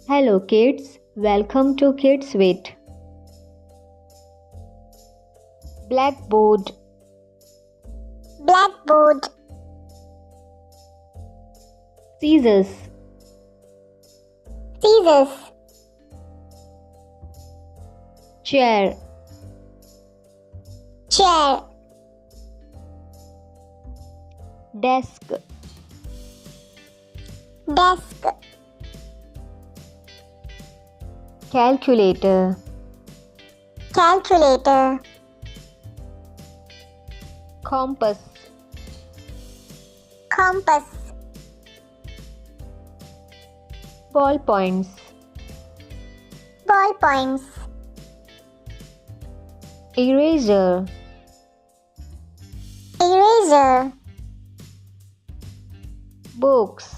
Hello kids, welcome to Kids Wit. Blackboard, Blackboard, scissors, scissors, chair, chair, desk, desk, calculator, calculator, compass, compass, ballpoints, ballpoints, eraser, eraser, books,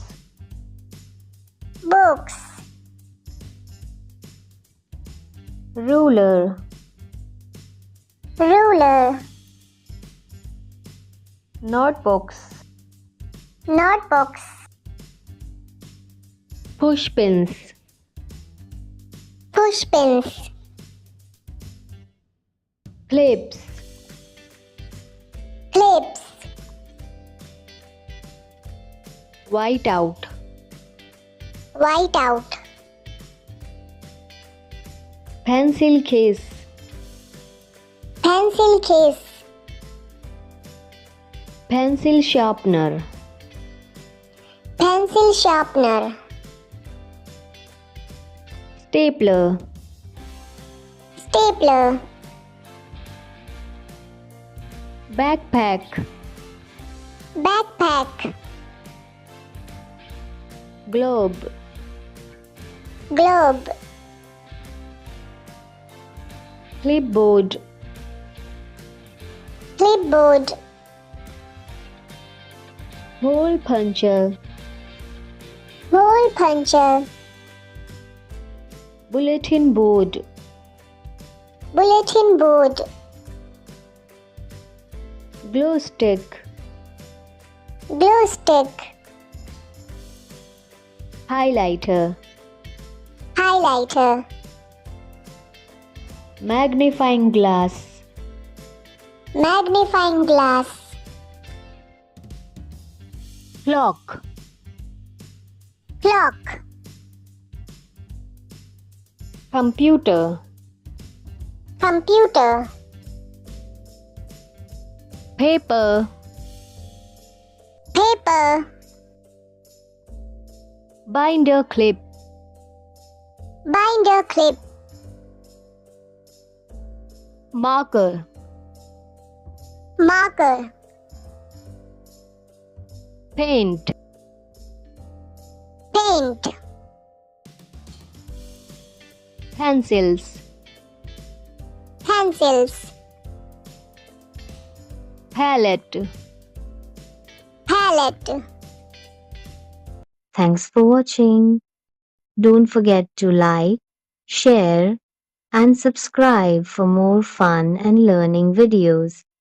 books, ruler, ruler, notebooks, notebooks, push pins, push pins, clips, clips, whiteout, whiteout, pencil case, pencil case, pencil sharpener, pencil sharpener, stapler, stapler, backpack, backpack, globe, globe, clipboard, clipboard, hole puncher, hole puncher, bulletin board, bulletin board, glue stick, glue stick, highlighter, highlighter, magnifying glass, magnifying glass, clock, clock, computer, computer, paper, paper, binder clip, binder clip, marker, marker, paint, paint, pencils, pencils, palette. palette. Thanks for watching. Don't forget to like, share, and subscribe for more fun and learning videos.